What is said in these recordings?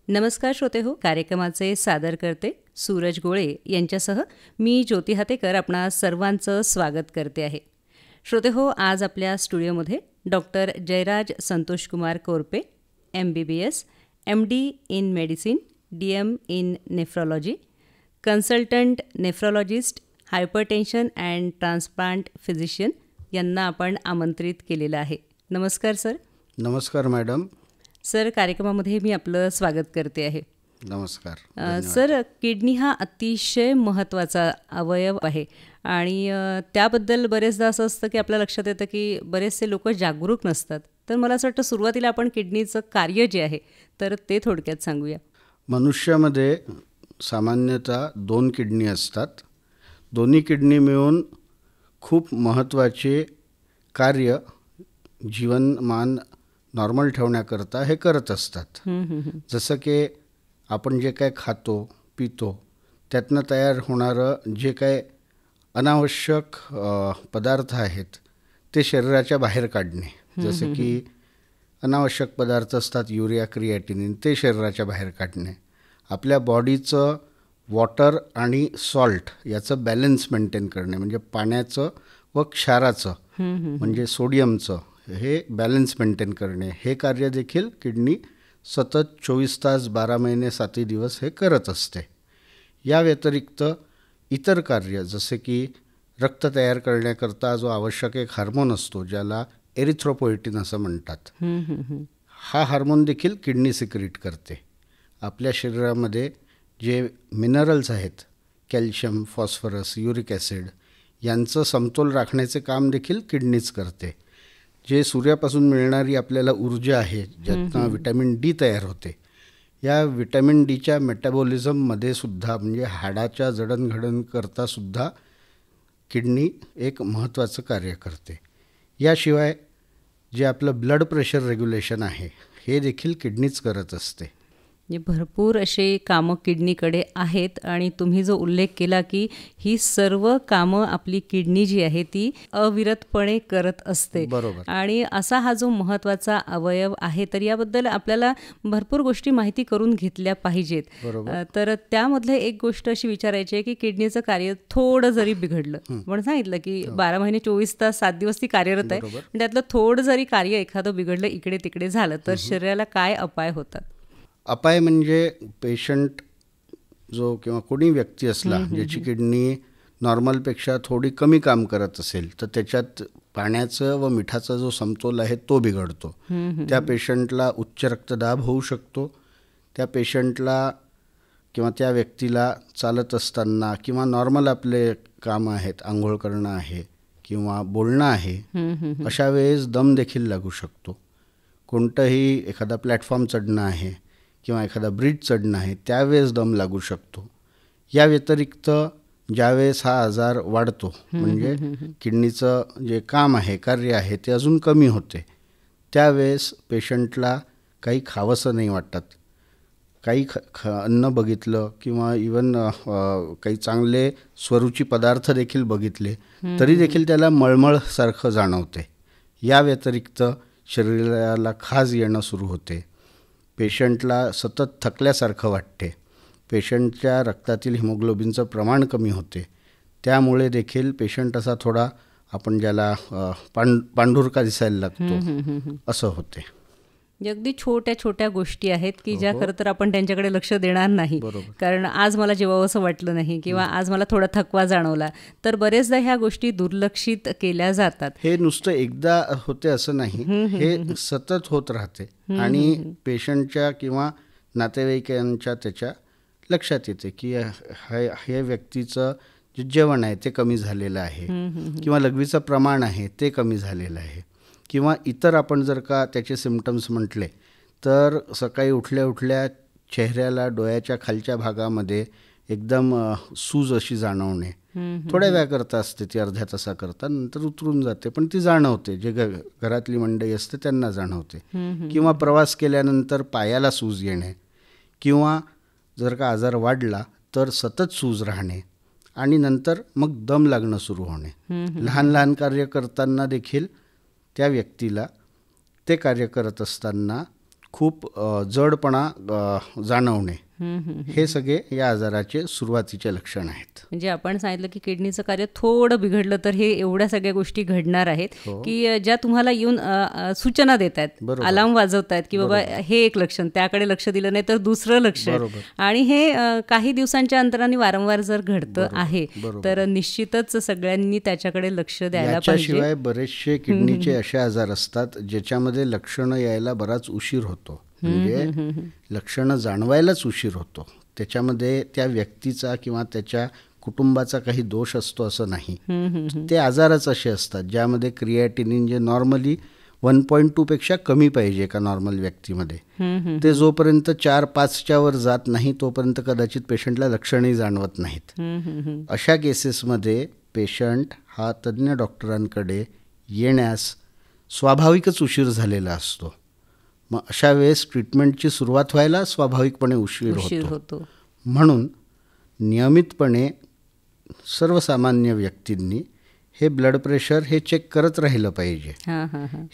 नमस्कार श्रोतेहो, कार्यक्रमाचे सादर करते सूरज गोळे यांच्यासह मी ज्योती हातेकर आपणा सर्वांचं स्वागत करते आहे. श्रोतेहो, आज आपल्या स्टुडिओमध्ये doctor Jayraj Santoshkumar Korpe, MBBS, MD in medicine, DM in nephrology, consultant nephrologist, hypertension and transplant physician यांना आपण आमंत्रित केलेलं आहे. नमस्कार सर. नमस्कार मॅडम. सर, कार्यक्रमामध्ये मी आपलं स्वागत करते आहे. नमस्कार. सर, किडनी हा अतिशय महत्त्वाचा अवयव आहे आणि त्याबद्दल बरेचदा असं असतं की आपल्या लक्षात येतं की बरेचसे लोक जागरूक नसतात. तर मला असं वाटतं सुरुवातीला आपण किडनीचं कार्य जे आहे तर ते थोडक्यात सांगूया. मनुष्यामध्ये सामान्यतः 2 किडनी असतात. दोन्ही किडनी मिळून खूप महत्त्वाचे कार्य जीवनमान नॉर्मल ठेवण्याकरता हे करत असतात. जसं की आपण जे काय खातो पितो त्यातनं तयार होणारं जे काय अनावश्यक पदार्थ आहेत ते शरीराच्या बाहेर काढणे. जसं की अनावश्यक पदार्थ असतात, युरिया, क्रिएटिनिन, ते शरीराच्या बाहेर काढणे. आपल्या बॉडीचं वॉटर आणि सॉल्ट याचं बॅलन्स मेंटेन करणे, म्हणजे पाण्याचं व क्षाराचं म्हणजे सोडियमचं हे बॅलन्स मेंटेन करणे, हे कार्य देखील किडनी सतत 24 तास 12 महिने 7 दिवस हे करत असते. या व्यतिरिक्त इतर कार्य जसे की रक्त तयार करण्याकरता जो आवश्यक एक हार्मोन असतो ज्याला एरिथ्रोपोएटिन असं म्हणतात, हा हार्मोन देखील किडनी सिक्रीट करते. आपल्या शरीरामध्ये जे मिनरल्स आहेत, कॅल्शियम, फॉस्फरस, युरिक ॲसिड, यांचं समतोल राखण्याचे काम देखील किडनीच करते. जे सूर्यापासून मिळणारी आपल्याला ऊर्जा आहे, ज्यातनं विटॅमिन डी तयार होते, या विटॅमिन डीच्या मेटाबॉलिझममध्ये सुद्धा म्हणजे हाडाच्या जडणघडण करता सुद्धा किडनी एक महत्त्वाचं कार्य करते. याशिवाय जे आपलं ब्लड प्रेशर रेग्युलेशन आहे हे देखील किडनीच करत असते. भरपूर असे कामं किडनीकडे आहेत आणि तुम्ही जो उल्लेख केला की ही सर्व कामं आपली किडनी जी आहे ती अविरतपणे करत असते. बरोबर. आणि असा हा जो महत्त्वाचा अवयव आहे तर याबद्दल आपल्याला भरपूर गोष्टी माहिती करून घेतल्या पाहिजेत. तर त्यामधले एक गोष्ट अशी विचारायची आहे की किडनीचं कार्य थोडं जरी बिघडलं, पण सांगितलं की 12 महिने 24 तास 7 दिवस ती कार्यरत आहे, त्यातलं थोडं जरी कार्य एखादं बिघडलं, इकडे तिकडे झालं तर शरीराला काय अपाय होतात? अपाय म्हणजे पेशंट जो किंवा कोणी व्यक्ती असला ज्याची किडनी नॉर्मलपेक्षा थोडी कमी काम करत असेल तर त्याच्यात पाण्याचं व मिठाचा जो समतोल आहे तो बिघडतो. त्या पेशंटला उच्च रक्तदाब होऊ शकतो. त्या पेशंटला किंवा त्या व्यक्तीला चालत असताना किंवा नॉर्मल आपले कामं आहेत, आंघोळ करणं आहे किंवा बोलणं आहे, अशा वेळेस दम देखील लागू शकतो. कोणतंही एखादा प्लॅटफॉर्म चढणं आहे किंवा एखादा ब्रिज चढणं आहे त्यावेळेस दम लागू शकतो. या व्यतिरिक्त ज्यावेळेस हा आजार वाढतो म्हणजे किडनीचं जे काम आहे, कार्य आहे ते अजून कमी होते, त्यावेळेस पेशंटला काही खावंसं नाही वाटत. काही अन्न बघितलं किंवा इवन काही चांगले स्वरूची पदार्थ देखील बघितले तरी देखील त्याला मळमळसारखं जाणवते. या व्यतिरिक्त शरीराला खाज येणं सुरू होते. पेशंटला सतत थकल्यासारखं वाटते. पेशंटच्या रक्तातील हिमोग्लोबिनचं प्रमाण कमी होते. त्यामुळे देखील पेशंट असा थोडा आपण ज्याला पांढुरका दिसायला लागतो असं होते. अगदी छोट्या छोट्या गोष्टी आहेत की ज्या खरं तर आपण त्यांच्याकडे लक्ष देणार नाही. कारण आज मला जेवावं असं वाटलं नाही किंवा आज मला थोडा थकवा जाणवला तर बरेचदा ह्या गोष्टी दुर्लक्षित केल्या जातात. हे नुसतं एकदा होते असं नाही, हे सतत होत राहते आणि पेशंटच्या किंवा नातेवाईकांच्या त्याच्या लक्षात येते की हे व्यक्तीचं जे जेवण आहे ते कमी झालेलं आहे किंवा लघवीचं प्रमाण आहे ते कमी झालेलं आहे. किंवा इतर आपण जर का त्याचे सिम्पटम्स म्हटले तर सकाळी उठल्या उठल्या चेहऱ्याला डोळ्याच्या खालच्या भागामध्ये एकदम सूज अशी जाणवणे, थोड्या वेळाकरता असते ती, अर्ध्या तासाकरता, नंतर उतरून जाते, पण ती जाणवते. जे घरातली मंडळी असते त्यांना जाणवते. किंवा प्रवास केल्यानंतर पायाला सूज येणे किंवा जर का आजार वाढला तर सतत सूज राहणे आणि नंतर मग दम लागणं सुरू होणे. लहान लहान कार्य करताना देखील त्या व्यक्तीला ते कार्य करत असताना खूप जडपणा जाणवणे, हे सगळे या आजाराचे सुरुवातीचे लक्षण आहेत. म्हणजे आपण सांगितलं की किडनीचं कार्य थोडं बिघडलं तर हे एवढ्या सगळ्या गोष्टी घडणार आहेत की ज्या तुम्हाला येऊन सूचना देत आहेत, अलार्म वाजवत आहेत की बाबा हे एक लक्षण, त्याकडे लक्ष दिलं नाही तर दुसरं लक्षण, आणि हे काही दिवसांच्या अंतराने वारंवार जर घडतं आहे तर निश्चितच सगळ्यांनी त्याच्याकडे लक्ष द्यायला पाहिजे. याच्याशिवाय बरेचसे किडनीचे असे आजार असतात ज्याच्यामध्ये लक्षणं यायला बराच उशीर होतो, म्हणजे लक्षणं जाणवायलाच उशीर होतो. त्याच्यामध्ये त्या व्यक्तीचा किंवा त्याच्या कुटुंबाचा काही दोष असतो असं नाही. ते आजारच असे असतात ज्यामध्ये क्रिएटिनिन जे नॉर्मली 1.2 पेक्षा कमी पाहिजे एका नॉर्मल व्यक्तीमध्ये, ते जोपर्यंत 4-5च्या वर जात नाही तोपर्यंत कदाचित पेशंटला लक्षणही जाणवत नाहीत. अशा केसेसमध्ये पेशंट हा तज्ज्ञ डॉक्टरांकडे येण्यास स्वाभाविकच उशीर झालेला असतो. मग अशा वेळेस ट्रीटमेंटची सुरुवात व्हायला स्वाभाविकपणे उशीर होतो. म्हणून नियमितपणे सर्वसामान्य व्यक्तींनी हे ब्लड प्रेशर हे चेक करत राहिलं पाहिजे.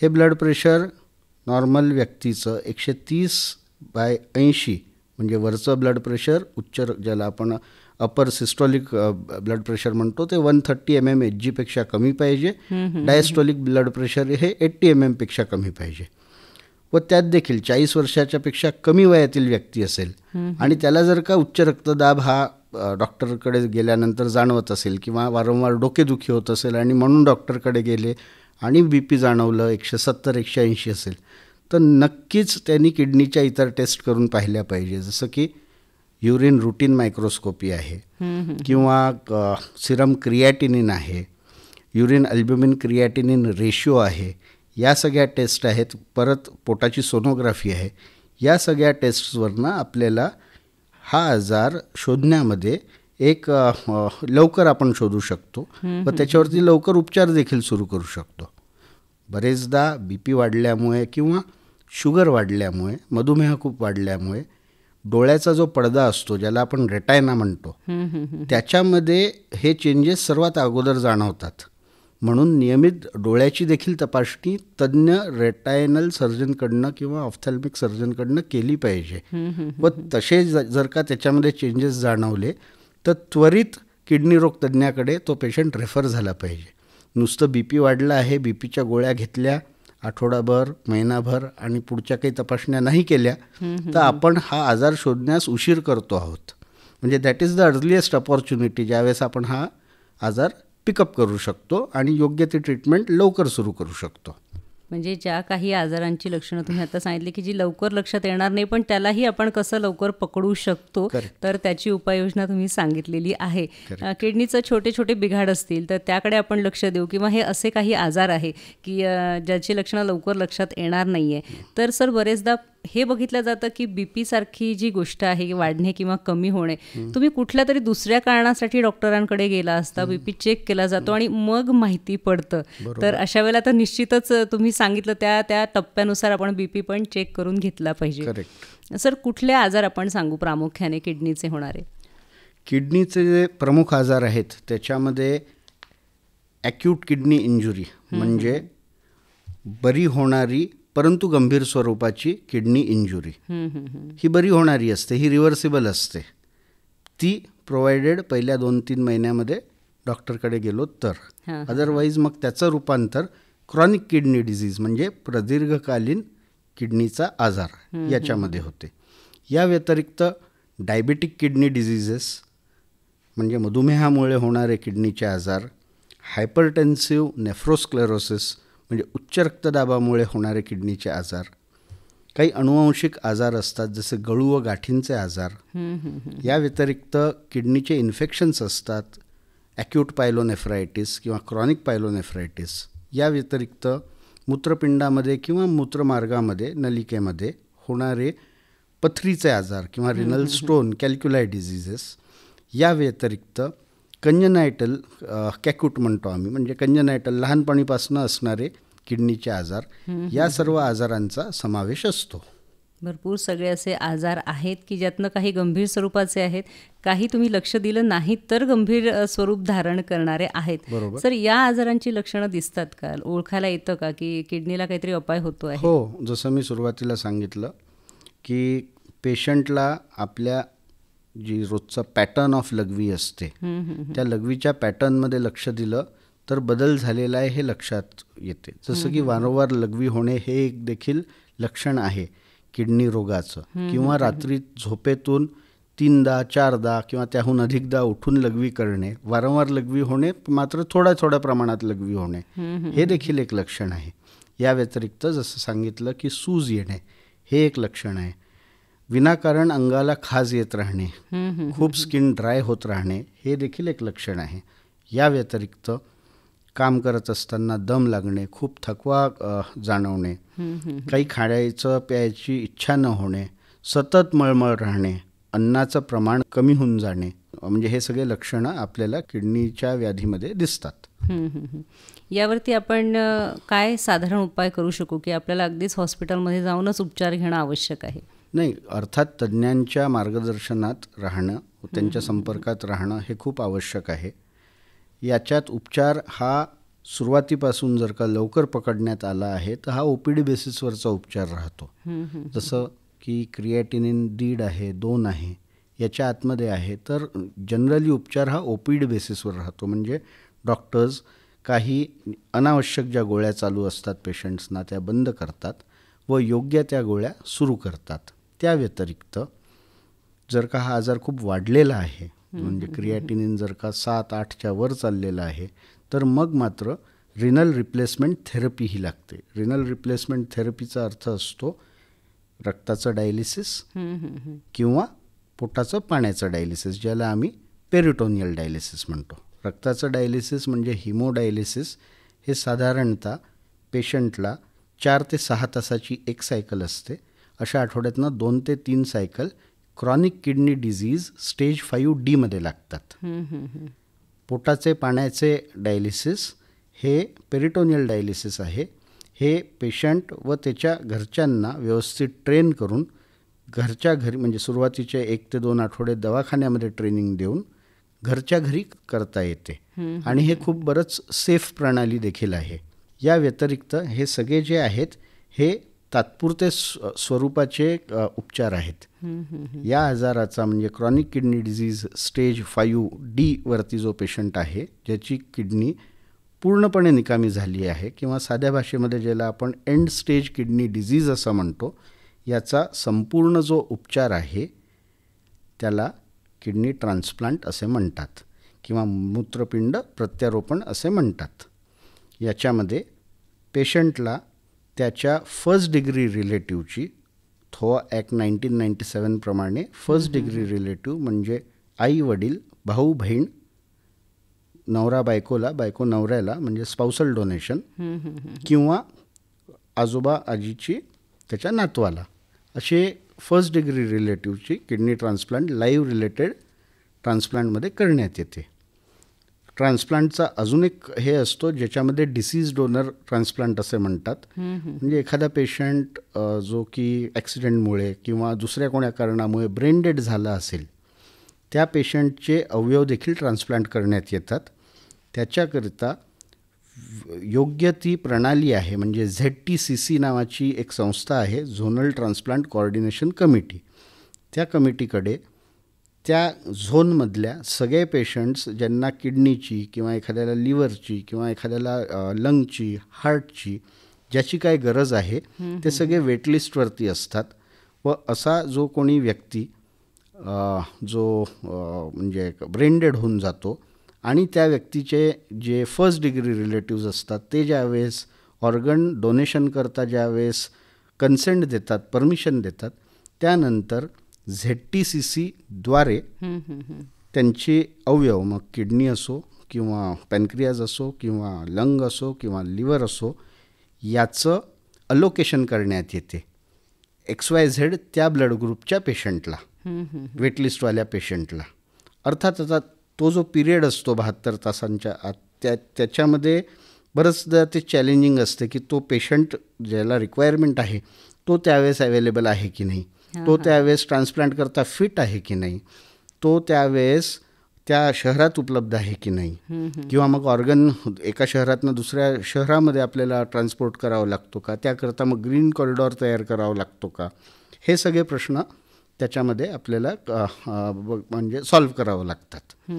हे ब्लड प्रेशर नॉर्मल व्यक्तीचं 130/80 म्हणजे वरचं ब्लड प्रेशर, उच्च ज्याला आपण अपर सिस्टोलिक ब्लड प्रेशर म्हणतो, ते 130 mmHg पेक्षा कमी पाहिजे. डायस्टोलिक ब्लड प्रेशर हे 80 mm पेक्षा कमी पाहिजे. व त्यात देखील 40 वर्षाच्या पेक्षा कमी वयातील व्यक्ती असेल आणि त्याला जर का उच्च रक्तदाब हा डॉक्टरकडे गेल्यानंतर जाणवत असेल किंवा वारंवार डोकेदुखी होत असेल आणि म्हणून डॉक्टरकडे गेले आणि BP जाणवलं 170-180 असेल, तर नक्कीच त्यांनी किडनीच्या इतर टेस्ट करून पाहिल्या पाहिजे. जसं की युरिन रुटीन मायक्रोस्कोपी आहे किंवा सिरम क्रिएटिनिन आहे, युरिन अल्ब्युमिन क्रिएटिनिन रेशिओ आहे, या सगळ्या टेस्ट आहेत. परत पोटाची सोनोग्राफी आहे. या सगळ्या टेस्ट्सवरनं आपल्याला हा आजार शोधण्यामध्ये एक लवकर आपण शोधू शकतो व त्याच्यावरती लवकर उपचार देखील सुरू करू शकतो. बरेचदा BP वाढल्यामुळे किंवा शुगर वाढल्यामुळे, मधुमेह खूप वाढल्यामुळे डोळ्याचा जो पडदा असतो ज्याला आपण रेटायना म्हणतो, त्याच्यामध्ये हे चेंजेस सर्वात अगोदर जाणवतात. म्हणून नियमित डोळ्याची देखील तपासणी तज्ज्ञ रेटायनल सर्जनकडनं किंवा ऑफ्थॅल्मिक सर्जनकडनं केली पाहिजे. व तसे जर का त्याच्यामध्ये चेंजेस जाणवले तर त्वरित किडनी रोग तज्ज्ञाकडे तो पेशंट रेफर झाला पाहिजे. नुसतं BP वाढलं आहे, BPच्या गोळ्या घेतल्या आठवडाभर, महिनाभर आणि पुढच्या काही तपासण्या नाही केल्या तर आपण हा आजार शोधण्यास उशीर करतो आहोत. म्हणजे that is the earliest opportunity ज्यावेळेस आपण हा आजार पिकअप करू शकतो आणि योग्य ती ट्रीटमेंट लवकर सुरू करू शकतो. म्हणजे ज्या काही आजारांची लक्षणं तुम्ही आता सांगितली की जी लवकर लक्षात येणार नाही पण त्यालाही आपण कसं लवकर पकडू शकतो, तर त्याची उपाययोजना तुम्ही सांगितलेली आहे. किडनीचं छोटे छोटे बिघाड असतील तर त्याकडे आपण लक्ष देऊ, किंवा हे असे काही आजार आहे की ज्याची लक्षणं लवकर लक्षात येणार नाही आहे, तर सर बरेचदा हे बघितलं जातं की BP सारखी जी गोष्ट आहे वाढणे किंवा कमी होणे, तुम्ही कुठल्या तरी दुसऱ्या कारणासाठी डॉक्टरांकडे गेला असता, BP चेक केला जातो आणि मग माहिती पडतं. तर अशा वेळेला तर निश्चितच तुम्ही सांगितलं त्या टप्प्यानुसार आपण BP पण चेक करून घेतला पाहिजे. सर कुठले आजार आपण सांगू प्रामुख्याने किडनीचे होणारे? किडनीचे जे प्रमुख आजार आहेत त्याच्यामध्ये ॲक्यूट किडनी इंजुरी म्हणजे बरी होणारी परंतु गंभीर स्वरूपाची किडनी इंजुरी, ही बरी होणारी असते, ही रिव्हर्सिबल असते. ती प्रोव्हाइडेड पहिल्या 2-3 महिन्यामध्ये डॉक्टरकडे गेलो तर. अदरवाईज मग त्याचं रूपांतर क्रॉनिक किडनी डिझीज म्हणजे प्रदीर्घकालीन किडनीचा आजार याच्यामध्ये होते. या व्यतिरिक्त डायबेटिक किडनी डिझीजेस म्हणजे मधुमेहामुळे होणारे किडनीचे आजार, हायपरटेन्सिव्ह नेफ्रोस्क्लेरोसिस म्हणजे उच्च रक्तदाबामुळे होणारे किडनीचे आजार, काही अनुवांशिक आजार असतात जसे गळू व गाठींचे आजार, या व्यतिरिक्त किडनीचे इन्फेक्शन्स असतात, ॲक्यूट पायलोनेफ्रायटिस किंवा क्रॉनिक पायलोनेफ्रायटिस, या व्यतिरिक्त मूत्रपिंडामध्ये किंवा मूत्रमार्गामध्ये नलिकेमध्ये होणारे पथरीचे आजार किंवा रिनल स्टोन, कॅल्क्युलाय डिझिजेस, या व्यतिरिक्त कंजनायटल कॅक्यूट म्हणतो आम्ही, म्हणजे कंजनायटल लहानपणीपासून असणारे किडनीचे आजार, या सर्व आजारांचा समावेश असतो. भरपूर सगळे असे आजार आहेत की ज्यातनं काही गंभीर स्वरूपाचे आहेत, काही तुम्ही लक्ष दिलं नाही तर गंभीर स्वरूप धारण करणारे आहेत. सर या आजारांची लक्षणं दिसतात का, ओळखायला येतं का की किडनीला काहीतरी अपाय होतो आहे? हो, जसं मी सुरुवातीला सांगितलं की पेशंटला आपल्या जी रोजचा पॅटर्न ऑफ लघवी असते त्या लघवीच्या पॅटर्नमध्ये लक्ष दिलं तर बदल झालेला आहे हे लक्षात येते. जसं की वारंवार लघवी होणे हे एक देखील लक्षण आहे किडनी रोगाचं. किंवा रात्री झोपेतून 3दा 4दा किंवा त्याहून अधिकदा उठून लघवी करणे, वारंवार लघवी होणे मात्र थोड्या प्रमाणात लघवी होणे हे देखील एक लक्षण आहे. या व्यतिरिक्त जसं सांगितलं की सूज येणे हे एक लक्षण आहे. विनाकारण अंगाला खाज येत राहणे, खूप स्किन ड्राय होत राहणे हे देखील एक लक्षण आहे. या व्यतिरिक्त काम करत असताना दम लागणे, खूप थकवा जाणवणे, काही खाण्याचं प्यायची इच्छा न होणे, सतत मळमळ राहणे, अन्नाचं प्रमाण कमी होऊन जाणे, म्हणजे हे सगळे लक्षणं आपल्याला किडनीच्या व्याधीमध्ये दिसतात. यावरती आपण काय साधारण उपाय करू शकू की आपल्याला अगदीच हॉस्पिटलमध्ये जाऊनच उपचार घेणं आवश्यक आहे? नाही, अर्थात तज्ज्ञांच्या मार्गदर्शनात राहणं, त्यांच्या संपर्कात राहणं हे खूप आवश्यक आहे. याच्यात उपचार हा सुरुवातीपासून जर का लवकर पकडण्यात आला आहे तर हा OPD बेसिसवरचा उपचार राहतो. जसं की क्रिएटिनिन 1.5 आहे, 2 आहे, याच्या आतमध्ये आहे, तर जनरली उपचार हा OPD बेसिसवर राहतो. म्हणजे डॉक्टर्स काही अनावश्यक ज्या गोळ्या चालू असतात पेशंट्सना त्या बंद करतात व योग्य त्या गोळ्या सुरू करतात. त्या व्यतिरिक्त जर का हा आजार खूप वाढलेला आहे, म्हणजे क्रिएटिनिन जर का 7-8च्या वर चाललेला आहे, तर मग मात्र रिनल रिप्लेसमेंट थेरपी ही लागते. रिनल रिप्लेसमेंट थेरपीचा अर्थ असतो रक्ताचं डायलिसिस किंवा पोटाचं पाण्याचं डायलिसिस, ज्याला आम्ही पेरिटोनियल डायलिसिस म्हणतो. रक्ताचं डायलिसिस म्हणजे हिमोडायलिसिस हे साधारणतः पेशंटला 4 ते 6 तासाची एक सायकल असते. अशा आठवड्यातनं 2 ते 3 cycle chronic kidney disease stage 5D मध्ये लागतात. पोटाचे पाण्याचे डायलिसिस हे पेरिटोनियल डायलिसिस आहे. हे पेशंट व त्याच्या घरच्यांना व्यवस्थित ट्रेन करून घरच्या घरी, म्हणजे सुरुवातीचे 1 ते 2 आठवडे दवाखान्यामध्ये ट्रेनिंग देऊन घरच्या घरी करता येते आणि हे खूप बरंच सेफ प्रणाली देखील आहे. या व्यतिरिक्त हे सगळे जे आहेत हे तात्पुरते स्वरूपाचे उपचार आहेत. या आजाराचा म्हणजे chronic kidney disease stage 5D वरती जो पेशंट आहे, ज्याची किडनी पूर्णपणे निकामी झाली आहे किंवा साध्या भाषेमध्ये ज्याला आपण एंड स्टेज किडनी डिझीज असं म्हणतो, याचा संपूर्ण जो उपचार आहे त्याला किडनी ट्रान्सप्लांट असे म्हणतात किंवा मूत्रपिंड प्रत्यारोपण असे म्हणतात. याच्यामध्ये पेशंटला त्याच्या फर्स्ट डिग्री रिलेटिव्हची, थोआ ॲक्ट 1997 प्रमाणे फर्स्ट डिग्री रिलेटिव्ह म्हणजे आई वडील, भाऊ बहीण, नवरा बायकोला, बायको नवऱ्याला म्हणजे स्पाउसल डोनेशन, किंवा आजोबा आजीची त्याच्या नातवाला, असे फर्स्ट डिग्री रिलेटिव्हची किडनी ट्रान्सप्लांट लाईव्ह रिलेटेड ट्रान्सप्लांटमध्ये करण्यात येते. ट्रान्सप्लांटचा अजून एक हे असतो ज्याच्यामध्ये डिसीज डोनर ट्रान्सप्लांट असे म्हणतात. म्हणजे एखादा पेशंट जो की ॲक्सिडेंटमुळे किंवा दुसऱ्या कोण्या कारणामुळे ब्रेन डेड झाला असेल, त्या पेशंटचे अवयव देखील ट्रान्सप्लांट करण्यात येतात. त्याच्याकरिता योग्य ती प्रणाली आहे, म्हणजे ZTCC नावाची एक संस्था आहे, झोनल ट्रान्सप्लांट कोऑर्डिनेशन कमिटी. त्या कमिटीकडे त्या झोनमधल्या सगळे पेशंट्स ज्यांना किडनीची किंवा एखाद्याला लिव्हरची किंवा एखाद्याला लंगची, हार्टची, ज्याची काय गरज आहे ते सगळे वेटलिस्टवरती असतात. व असा जो कोणी व्यक्ती जो म्हणजे ब्रेन डेड होऊन जातो आणि त्या व्यक्तीचे जे फर्स्ट डिग्री रिलेटिव्ज असतात ते ज्यावेळेस ऑर्गन डोनेशन करता ज्यावेळेस कन्सेंट देतात, परमिशन देतात, त्यानंतर ZTCCद्वारे त्यांचे अवयव, मग किडनी असो किंवा पॅनक्रियाज असो किंवा लंग असो किंवा लिव्हर असो, याचं अलोकेशन करण्यात येते XYZ त्या ब्लड ग्रुपच्या पेशंटला, वेटलिस्टवाल्या पेशंटला. अर्थात आता तो जो पिरियड असतो 72 तासांच्या आत, त्याच्यामध्ये बरंचदा ते चॅलेंजिंग असते की तो पेशंट ज्याला रिक्वायरमेंट आहे तो त्यावेळेस अवेलेबल आहे की नाही, तो त्यावेळेस ट्रान्सप्लांट करता फिट आहे की नाही, तो त्यावेळेस त्या शहरात उपलब्ध आहे की नाही, किंवा मग ऑर्गन एका शहरातनं दुसऱ्या शहरामध्ये आपल्याला ट्रान्सपोर्ट करावं लागतो का, त्याकरता मग ग्रीन कॉरिडॉर तयार करावा लागतो का, हे सगळे प्रश्न त्याच्यामध्ये आपल्याला म्हणजे सॉल्व्ह करावं लागतात.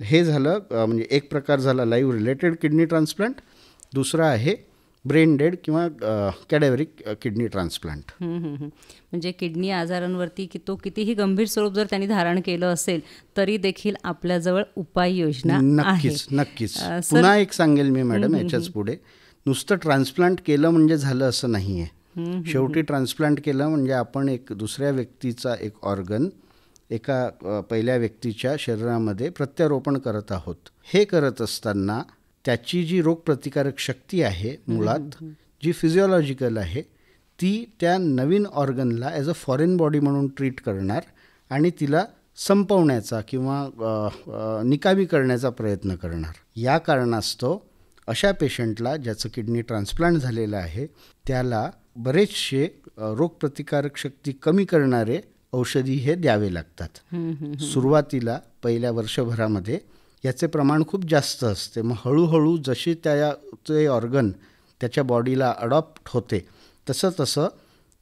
हे झालं म्हणजे एक प्रकार झाला लाईव्ह रिलेटेड किडनी ट्रान्सप्लांट. दुसरा आहे ब्रेन डेड किंवा कॅडेव्हरिक किडनी ट्रान्सप्लांट. म्हणजे किडनी आजारांवरती की तो कितीही गंभीर स्वरूप जर त्यांनी धारण केलं असेल तरी देखील आपल्याजवळ उपाययोजना आहे. नक्कीच. पुन्हा एक सांगेल मी मॅडम याच्याच पुढे, नुसतं ट्रान्सप्लांट केलं म्हणजे झालं असं नाही आहे. शेवटी ट्रान्सप्लांट केलं म्हणजे आपण एक दुसऱ्या व्यक्तीचा एक ऑर्गन एका पहिल्या व्यक्तीच्या शरीरामध्ये प्रत्यारोपण करत आहोत. हे करत असताना त्याची जी रोगप्रतिकारक शक्ती आहे मुळात जी फिजिओलॉजिकल आहे ती त्या नवीन ऑर्गनला ॲज अ फॉरेन बॉडी म्हणून ट्रीट करणार आणि तिला संपवण्याचा किंवा निकामी करण्याचा प्रयत्न करणार. या कारणास्तव अशा पेशंटला ज्याचं किडनी ट्रान्सप्लांट झालेलं आहे त्याला बरेचसे रोगप्रतिकारक शक्ती कमी करणारे औषधी हे द्यावे लागतात. सुरुवातीला पहिल्या वर्षभरामध्ये याचे प्रमाण खूप जास्त असते. मग हळूहळू जशी ते ऑर्गन त्याच्या बॉडीला अडॉप्ट होते तसं तसं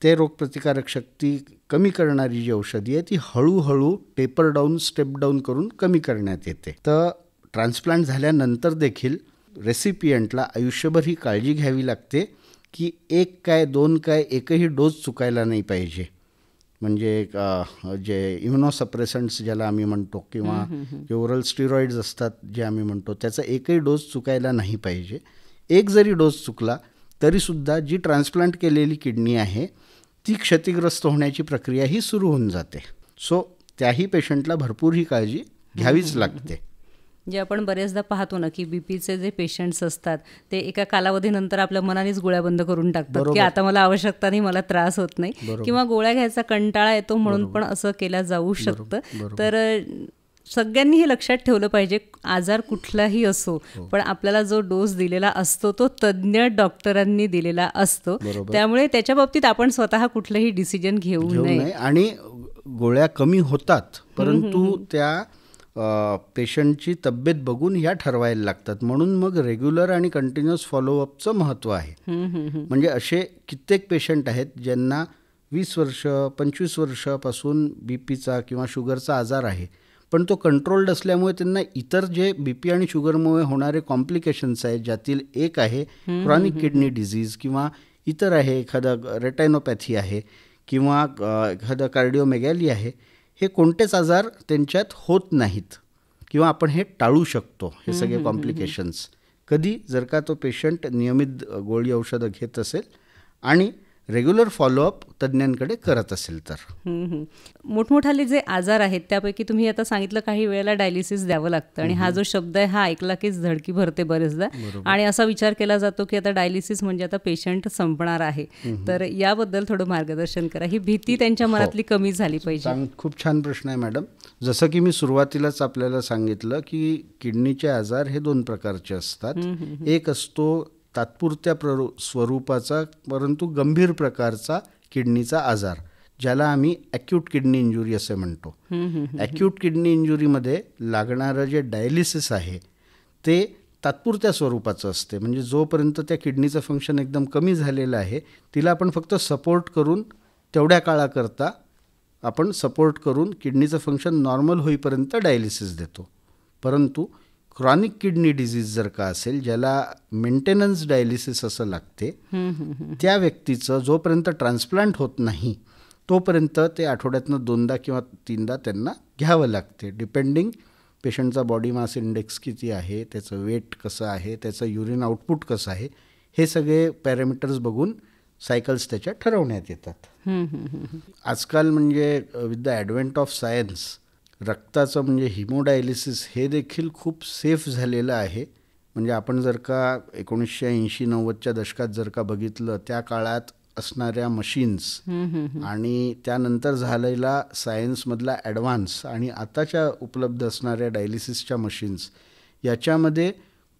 ते रोगप्रतिकारक शक्ती कमी करणारी जी औषधी आहे ती हळूहळू टेपर डाऊन स्टेप डाऊन करून कमी करण्यात येते. तर ट्रान्सप्लांट झाल्यानंतर देखील रेसिपियंटला आयुष्यभर ही काळजी घ्यावी लागते की एक काय दोन काय एकही डोस चुकायला नाही पाहिजे. म्हणजे जे इम्युनोसप्रेसंट्स ज्याला आम्ही म्हणतो किंवा जे ओरल स्टिरॉइड्स असतात जे आम्ही म्हणतो त्याचा एकही डोस चुकायला नाही पाहिजे. एक जरी डोस चुकला तरीसुद्धा जी ट्रान्सप्लांट केलेली किडनी आहे ती क्षतिग्रस्त होण्याची प्रक्रिया ही सुरू होऊन जाते. सो त्याही पेशंटला भरपूर ही काळजी घ्यावीच लागते. जे आपण बरेचदा पाहतो ना की बीपीचे जे पेशंट्स असतात ते एका कालावधीनंतर आपल्या मनानेच गोळ्या बंद करून टाकतात की आता मला आवश्यकता नाही, मला त्रास होत नाही किंवा गोळ्या घ्यायचा कंटाळा येतो म्हणून पण असं केलं जाऊ शकतं. तर सगळ्यांनी हे लक्षात ठेवलं पाहिजे, आजार कुठलाही असो पण आपल्याला जो डोस दिलेला असतो तो तज्ज्ञ डॉक्टरांनी दिलेला असतो. त्यामुळे त्याच्या बाबतीत आपण स्वतः कुठलंही डिसिजन घेऊ नये. आणि गोळ्या कमी होतात परंतु त्या पेशंटची तब्येत बघून ह्या ठरवायला लागतात. म्हणून मग रेग्युलर आणि कंटिन्युअस फॉलोअपचं महत्त्व आहे. म्हणजे असे कित्येक पेशंट आहेत ज्यांना 20 वर्ष 25 वर्षापासून बीपीचा किंवा शुगरचा आजार आहे पण तो कंट्रोल्ड असल्यामुळे त्यांना इतर जे बीपी आणि शुगरमुळे होणारे कॉम्प्लिकेशन्स आहेत ज्यातील एक आहे क्रॉनिक किडनी डिझीज किंवा इतर आहे एखादा रेटायनोपॅथी आहे किंवा एखादा कार्डिओमेगॅली आहे, हे कोणतेच आजार त्यांच्यात होत नाहीत किंवा आपण हे टाळू शकतो. हे सगळे कॉम्प्लिकेशन्स कधी जर का तो पेशंट नियमित गोळी औषधं घेत असेल आणि रेग्युलर फॉलोअप तज्ज्ञांकडे करत असेल तर. मोठमोठाले जे आजार आहेत त्यापैकी तुम्ही आता सांगितलं काही वेळेला डायलिसिस द्यावं लागतं आणि हा जो शब्द आहे हा ऐकला कीच धडकी भरते बरेचदा आणि असा विचार केला जातो की आता डायलिसिस म्हणजे आता पेशंट संपणार आहे. तर याबद्दल थोडं मार्गदर्शन करा, ही भीती त्यांच्या मनातली कमी झाली पाहिजे. खूप छान प्रश्न आहे मॅडम. जसं की मी सुरुवातीलाच आपल्याला सांगितलं की किडनीचे आजार हे 2 प्रकारचे असतात. एक असतो तात्पुरत्या स्वरूपाचा परंतु गंभीर प्रकारचा किडनीचा आजार ज्याला आम्ही ॲक्यूट किडनी इंजुरी असे म्हणतो. ॲक्यूट किडनी इंजुरीमध्ये लागणारं जे डायलिसिस आहे ते तात्पुरत्या स्वरूपाचं असते. म्हणजे जोपर्यंत त्या किडनीचं फंक्शन एकदम कमी झालेलं आहे तिला आपण फक्त सपोर्ट करून तेवढ्या काळाकरता आपण सपोर्ट करून किडनीचं फंक्शन नॉर्मल होईपर्यंत डायलिसिस देतो. परंतु क्रॉनिक किडनी डिझीज जर का असेल ज्याला मेंटेनन्स डायलिसिस असं लागते त्या व्यक्तीचं जोपर्यंत ट्रान्सप्लांट होत नाही तोपर्यंत ते आठवड्यातनं 2दा किंवा 3दा त्यांना घ्यावं लागते. डिपेंडिंग पेशंटचा बॉडी मास इंडेक्स किती आहे, त्याचं वेट कसं आहे, त्याचं युरिन आउटपुट कसं आहे, हे सगळे पॅरामीटर्स बघून सायकल्स त्याच्या ठरवण्यात येतात. आजकाल म्हणजे with the advent of science रक्ताचं म्हणजे हिमोडायलिसिस हे देखील खूप सेफ झालेलं आहे. म्हणजे आपण जर का 1980-90च्या दशकात जर का बघितलं त्या काळात असणाऱ्या मशीन्स आणि त्यानंतर झालेला सायन्समधला ॲडव्हान्स आणि आताच्या उपलब्ध असणाऱ्या डायलिसिसच्या मशीन्स याच्यामध्ये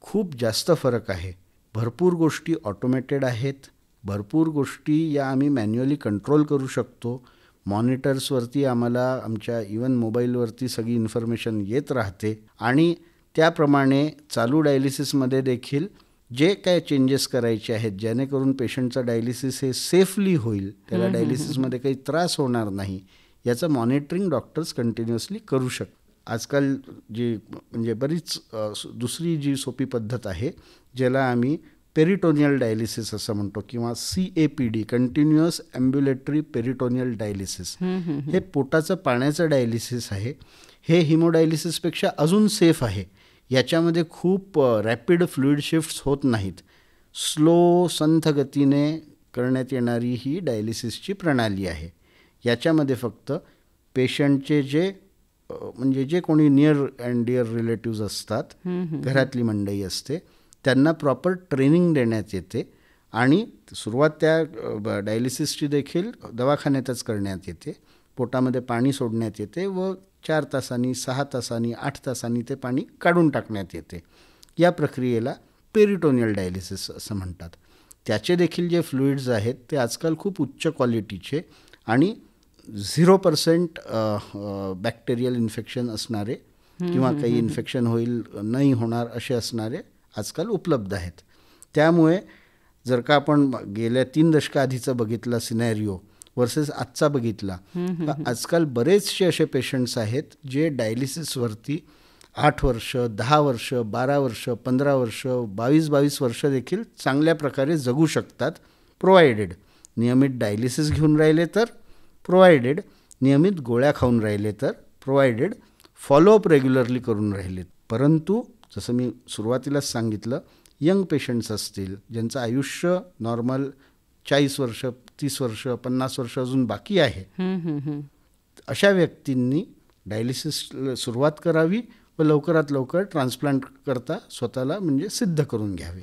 खूप जास्त फरक आहे. भरपूर गोष्टी ऑटोमेटेड आहेत, भरपूर गोष्टी या आम्ही मॅन्युअली कंट्रोल करू शकतो. मॉनिटर्सवरती आम्हाला आमच्या इवन मोबाईलवरती सगळी इन्फॉर्मेशन येत राहते आणि त्याप्रमाणे चालू डायलिसिसमध्ये देखील जे काय चेंजेस करायचे आहेत जेणेकरून पेशंटचं डायलिसिस हे सेफली होईल, त्याला डायलिसिसमध्ये काही त्रास होणार नाही, याचं मॉनिटरिंग डॉक्टर्स कंटिन्युअसली करू शकतात. आजकाल जी म्हणजे बरीच दुसरी जी सोपी पद्धत आहे ज्याला आम्ही पेरिटोनियल डायलिसिस असं म्हणतो किंवा CAPD कंटिन्युअस ॲम्ब्युलेटरी पेरिटोनियल डायलिसिस, हे पोटाचं पाण्याचं डायलिसिस आहे. हे हिमोडायलिसिसपेक्षा अजून सेफ आहे. याच्यामध्ये खूप रॅपिड फ्लुइड शिफ्ट्स होत नाहीत. स्लो संथ गतीने करण्यात येणारी ही डायलिसिसची प्रणाली आहे. याच्यामध्ये फक्त पेशंटचे म्हणजे जे कोणी नियर अँड डिअर रिलेटिव्ज असतात, घरातली मंडळी असते, त्यांना प्रॉपर ट्रेनिंग देण्यात येते आणि सुरुवात त्या डायलिसिसची देखील दवाखान्यातच करण्यात येते. पोटामध्ये पाणी सोडण्यात येते व 4 तासांनी 6 तासांनी 8 तासांनी ते पाणी काढून टाकण्यात येते. या प्रक्रियेला पेरिटोनियल डायलिसिस असं म्हणतात. त्याचे देखील जे फ्लुइड्स आहेत ते आजकाल खूप उच्च क्वालिटीचे आणि 0% बॅक्टेरियल इन्फेक्शन असणारे किंवा काही इन्फेक्शन नाही होणार असे असणारे आजकाल उपलब्ध आहेत. त्यामुळे जर का आपण गेल्या 3 दशकाआधीचा बघितला सिनॅरिओ वर्सेस आजचा बघितला, तर आजकाल बरेचसे असे पेशंट्स आहेत जे डायलिसिसवरती 8 वर्ष 10 वर्ष 12 वर्ष 15 वर्ष 22 वर्ष देखील चांगल्या प्रकारे जगू शकतात, प्रोव्हायडेड नियमित डायलिसिस घेऊन राहिले तर, प्रोव्हायडेड नियमित गोळ्या खाऊन राहिले तर, प्रोव्हायडेड फॉलोअप रेग्युलरली करून राहिले. परंतु जसं मी सुरुवातीलाच सांगितलं, यंग पेशंट्स असतील ज्यांचं आयुष्य नॉर्मल 40 वर्ष 30 वर्ष 50 वर्ष अजून बाकी आहे, अशा व्यक्तींनी डायलिसिस सुरुवात करावी व लवकरात लवकर ट्रान्सप्लांट करता स्वतःला म्हणजे सिद्ध करून घ्यावे.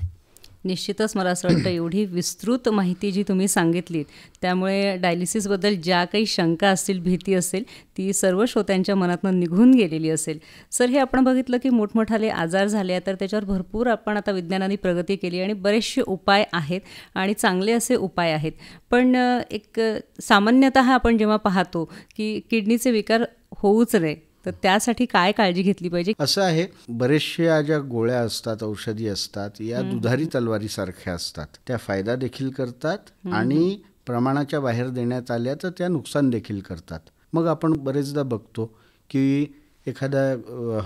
निश्चितच मला असं वाटतं एवढी विस्तृत माहिती जी तुम्ही सांगितलीत त्यामुळे डायलिसिसबद्दल ज्या काही शंका असतील, भीती असेल, ती सर्व श्रोत्यांच्या मनातून निघून गेलेली असेल. सर, हे आपण बघितलं की मोठमोठाले आजार झाले तर त्याच्यावर भरपूर आपण आता विज्ञानाने प्रगती केली आणि बरेचसे उपाय आहेत आणि चांगले असे उपाय आहेत. पण एक सामान्यतः आपण जेव्हा पाहतो की किडनीचे विकार होऊच नये तर त्यासाठी काय काळजी घेतली पाहिजे? असं आहे, बरेचशा ज्या गोळ्या असतात, औषधी असतात, या दुधारी तलवारीसारख्या असतात. त्या फायदा देखील करतात आणि प्रमाणाच्या बाहेर देण्यात आल्या तर त्या नुकसान देखील करतात. मग आपण बरेचदा बघतो की एखाद्या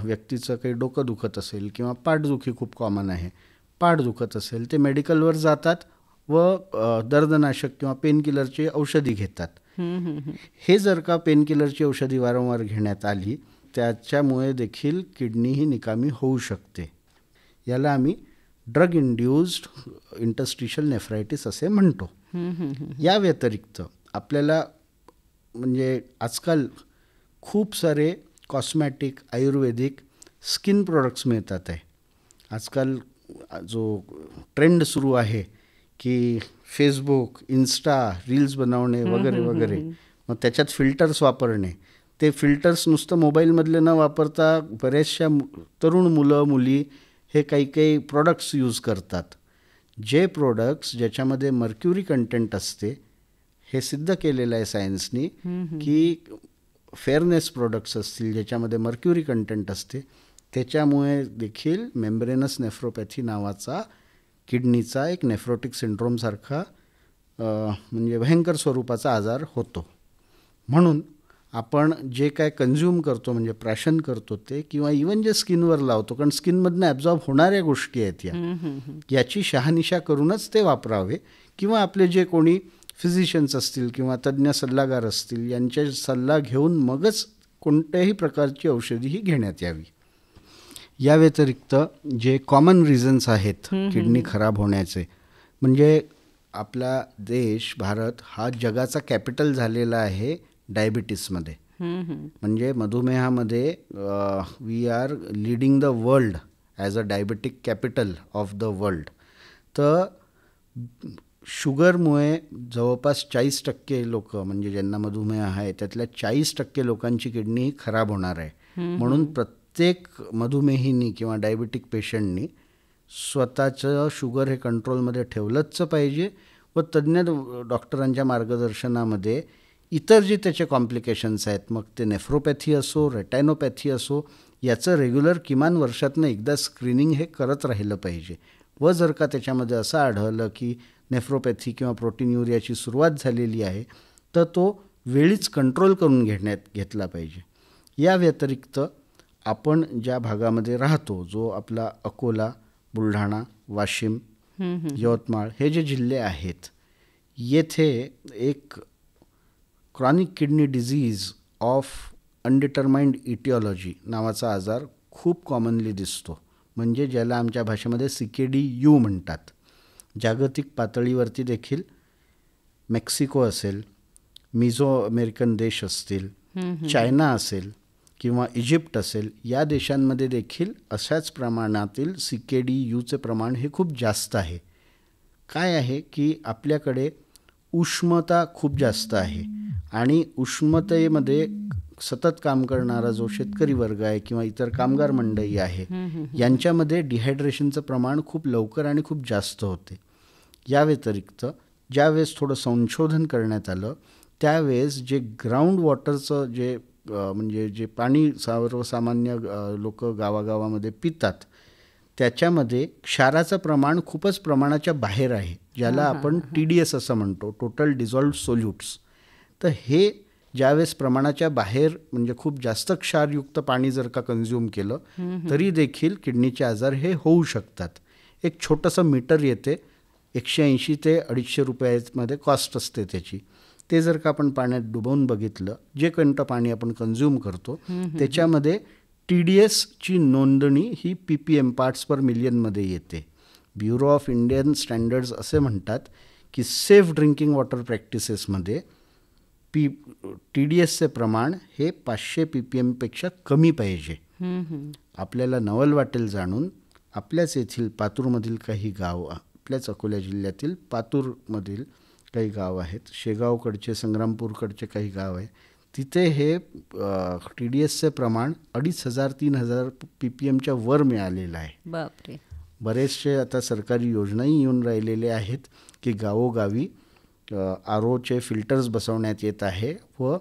व्यक्तीचं काही डोकं दुखत असेल किंवा पाठदुखी खूप कॉमन आहे, पाठ दुखत असेल, ते मेडिकलवर जातात व दर्दनाशक किंवा पेनकिलरची औषधी घेतात. हे जर का पेनकिलरची औषधी वारंवार घेण्यात आली त्याच्यामुळे देखील किडनी ही निकामी होऊ शकते. याला आम्ही ड्रग इंड्युस्ड इंटरस्टिशियल नेफ्रायटिस असे म्हणतो. या व्यतिरिक्त आपल्याला म्हणजे आजकाल खूप सारे कॉस्मॅटिक आयुर्वेदिक स्किन प्रोडक्ट्स मिळतात आहे. आजकाल जो ट्रेंड सुरू आहे की फेसबुक, इन्स्टा, रील्स बनवणे वगैरे वगैरे, मग त्याच्यात फिल्टर्स वापरणे, ते फिल्टर्स नुसतं मोबाईलमधले न वापरता बऱ्याचशा तरुण मुलं मुली हे काही प्रोडक्ट्स यूज करतात. जे प्रोडक्ट्स ज्याच्यामध्ये मर्क्युरी कंटेंट असते, हे सिद्ध केलेलं आहे सायन्सनी की फेअरनेस प्रोडक्ट्स असतील ज्याच्यामध्ये मर्क्युरी कंटेंट असते, त्याच्यामुळे देखील मेम्ब्रेनस नेफ्रोपॅथी नावाचा किडनीचा एक नेफ्रोटिक सिंड्रोमसारखा म्हणजे भयंकर स्वरूपाचा आजार होतो. म्हणून आपण जे काय कन्झ्युम करतो म्हणजे प्राशन करतो ते किंवा इवन जे स्किनवर लावतो, कारण स्किनमधनं ॲब्झॉर्ब होणाऱ्या गोष्टी आहेत याची शहानिशा करूनच ते वापरावे किंवा आपले जे कोणी फिजिशियन्स असतील किंवा तज्ज्ञ सल्लागार असतील यांचे सल्ला घेऊन मगच कोणत्याही प्रकारची औषधीही घेण्यात यावी. या व्यतिरिक्त जे कॉमन रिझन्स आहेत किडनी खराब होण्याचे, म्हणजे आपला देश भारत हा जगाचा कॅपिटल झालेला आहे डायबिटीसमध्ये. म्हणजे मधुमेहामध्ये we are leading the world as a diabetic capital of the world. तर शुगरमुळे जवळपास 40% लोक म्हणजे ज्यांना मधुमेह आहे त्यातल्या 40% लोकांची किडनी खराब होणार आहे. म्हणून प्रत्येक मधुमेहीनी किंवा डायबिटिक पेशंटनी स्वतःचं शुगर हे कंट्रोलमध्ये ठेवलंच पाहिजे व तज्ज्ञ डॉक्टरांच्या मार्गदर्शनामध्ये इतर जे त्याचे कॉम्प्लिकेशन्स आहेत, मग ते नेफ्रोपॅथी असो, रेटायनोपॅथी असो, याचं रेग्युलर किमान वर्षातनं एकदा स्क्रीनिंग हे करत राहिलं पाहिजे. व जर का त्याच्यामध्ये असं आढळलं की नेफ्रोपॅथी किंवा प्रोटीन्युरियाची सुरुवात झालेली आहे तर तो वेळीच कंट्रोल करून घेतला पाहिजे. या व्यतिरिक्त आपण ज्या भागामध्ये राहतो, जो आपला अकोला, बुलढाणा, वाशिम, यवतमाळ हे जे जिल्हे आहेत, येथे एक chronic kidney disease of undetermined aetiology नावाचा आजार खूप कॉमनली दिसतो, म्हणजे ज्याला आमच्या भाषेमध्ये CKD-U म्हणतात. जागतिक पातळीवरती देखील मेक्सिको असेल, मिझो अमेरिकन देश असतील, चायना असेल किंवा इजिप्त असेल, या देशांमध्ये देखील अशाच प्रमाणातील CKD-Uचे प्रमाण हे खूप जास्त आहे. काय आहे की आपल्याकडे उष्णता खूप जास्त आहे आणि उष्णतेमध्ये सतत काम करणारा जो शेतकरी वर्ग आहे किंवा इतर कामगार मंडळी आहे, यांच्यामध्ये डिहायड्रेशनचं प्रमाण खूप लवकर आणि खूप जास्त होते. या व्यतिरिक्त ज्यावेळेस थोडं संशोधन करण्यात आलं त्यावेळेस जे ग्राउंड वॉटरचं जे म्हणजे जे पाणी सर्वसामान्य लोक गावागावामध्ये पितात, त्याच्यामध्ये क्षाराचं प्रमाण खूपच प्रमाणाच्या बाहेर आहे, ज्याला आपण TDS असं म्हणतो, टोटल डिझॉल्व्ड सोल्यूट्स. तर हे ज्यावेळेस प्रमाणाच्या बाहेर म्हणजे खूप जास्त क्षारयुक्त पाणी जर का कन्झ्युम केलं तरी देखील किडनीचे आजार हे होऊ शकतात. एक छोटंसं मीटर येते, 180 ते 250 रुपयामध्ये कॉस्ट असते त्याची. ते जर का आपण पाण्यात डुबवून बघितलं, जे कोणतं पाणी आपण कन्झ्युम करतो त्याच्यामध्ये TDSची नोंदणी ही PPM पार्ट्स पर मिलियनमध्ये येते. ब्युरो ऑफ इंडियन स्टँडर्ड्स असे म्हणतात की सेफ ड्रिंकिंग वॉटर प्रॅक्टिसेसमध्ये TDSचे प्रमाण हे 500 PPMपेक्षा कमी पाहिजे. आपल्याला नवल वाटेल जाणून, आपल्याच येथील पातूरमधील काही गाव, आपल्याच अकोला जिल्ह्यातील पातूरमधील काही गाव आहेत, शेगावकडचे, संग्रामपूरकडचे काही गाव आहे, तिथे हे TDSचे प्रमाण 2500-3000 PPMच्या वर मिळालेलं आहे. बापरे. बरेचसे आता सरकारी योजनाही येऊन राहिलेले आहेत की गावोगावी ROचे फिल्टर्स बसवण्यात येत आहे व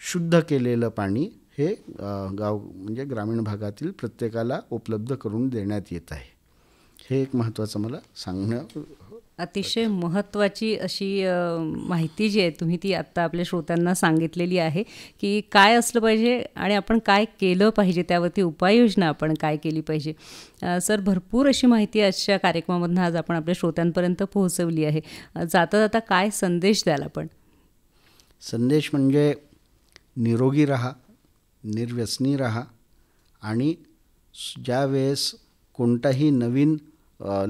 शुद्ध केलेलं पाणी हे म्हणजे ग्रामीण भागातील प्रत्येकाला उपलब्ध करून देण्यात येत आहे. हे एक महत्त्वाचं मला सांगणं. अतिशय महत्त्वाची अशी माहिती जी आहे तुम्ही ती आत्ता आपल्या श्रोत्यांना सांगितलेली आहे की काय असलं पाहिजे आणि आपण काय केलं पाहिजे, त्यावरती उपाययोजना आपण काय केली पाहिजे. सर, भरपूर अशी माहिती आजच्या कार्यक्रमामधून आज आपण आपल्या श्रोत्यांपर्यंत पोहोचवली आहे. जाता जाता काय संदेश द्याल आपण? संदेश म्हणजे निरोगी राहा, निर्व्यसनी राहा आणि ज्यावेळेस कोणताही नवीन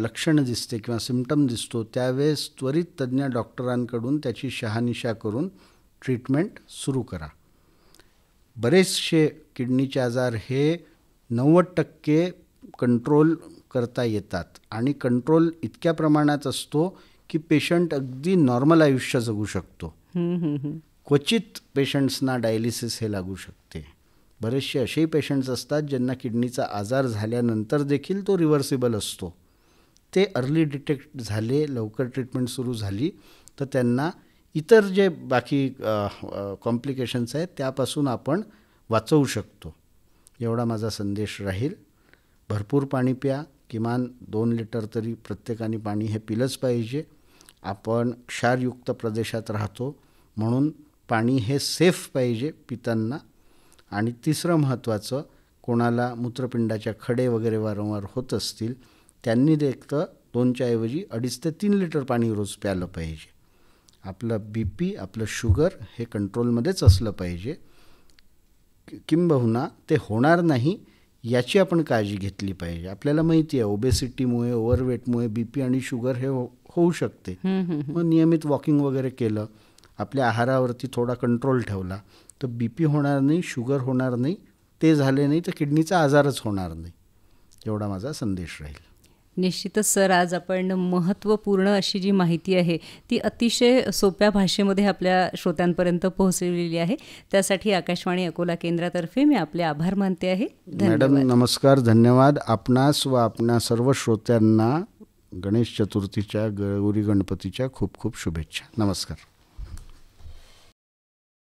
लक्षणं दिसते किंवा सिम्पटम दिसतो त्यावेळेस त्वरित तज्ज्ञ डॉक्टरांकडून त्याची शहानिशा करून ट्रीटमेंट सुरू करा. बरेचसे किडनीचे आजार हे 90% कंट्रोल करता येतात आणि कंट्रोल इतक्या प्रमाणात असतो की पेशंट अगदी नॉर्मल आयुष्य जगू शकतो. क्वचित पेशंट्सना डायलिसिस हे लागू शकते. बरेचसे असेही पेशंट्स असतात ज्यांना किडनीचा आजार झाल्यानंतर देखील तो रिव्हर्सिबल असतो. ते अर्ली डिटेक्ट झाले, लवकर ट्रीटमेंट सुरू झाली तर त्यांना इतर जे बाकी कॉम्प्लिकेशन्स आहेत त्यापासून आपण वाचवू शकतो. एवढा माझा संदेश राहील. भरपूर पाणी प्या, किमान 2 लिटर तरी प्रत्येकाने पाणी हे पिलंच पाहिजे. आपण क्षारयुक्त प्रदेशात राहतो म्हणून पाणी हे सेफ पाहिजे पितांना. आणि तिसरं महत्त्वाचं, कोणाला मूत्रपिंडाच्या खडे वगैरे वारंवार होत असतील त्यांनी देखील 2च्या ऐवजी 2.5 ते 3 लिटर पाणी रोज प्यायलं पाहिजे. आपलं BP, आपलं शुगर हे कंट्रोलमध्येच असलं पाहिजे. किंबहुना ते होणार नाही याची आपण काळजी घेतली पाहिजे. आपल्याला माहिती आहे ओबेसिटीमुळे, ओव्हरवेटमुळे BP आणि शुगर हे होऊ शकते. मग नियमित वॉकिंग वगैरे केलं, आपल्या आहारावरती थोडा कंट्रोल ठेवला तर BP होणार नाही, शुगर होणार नाही. ते झाले नाही तर किडनीचा आजारच होणार नाही. एवढा माझा संदेश राहील. निश्चितच सर, आज आपण महत्त्वपूर्ण अशी जी माहिती आहे ती अतिशय सोप्या भाषेमध्ये आपल्या श्रोत्यांपर्यंत पोहोचवलेली आहे. त्यासाठी आकाशवाणी अकोला केंद्रातर्फे मी आपले आभार मानते आहे. मॅडम नमस्कार, धन्यवाद. आपणास व आपणा सर्व श्रोत्यांना गणेश चतुर्थीच्या, गौरी गणपतीच्या खूप खूप शुभेच्छा. नमस्कार.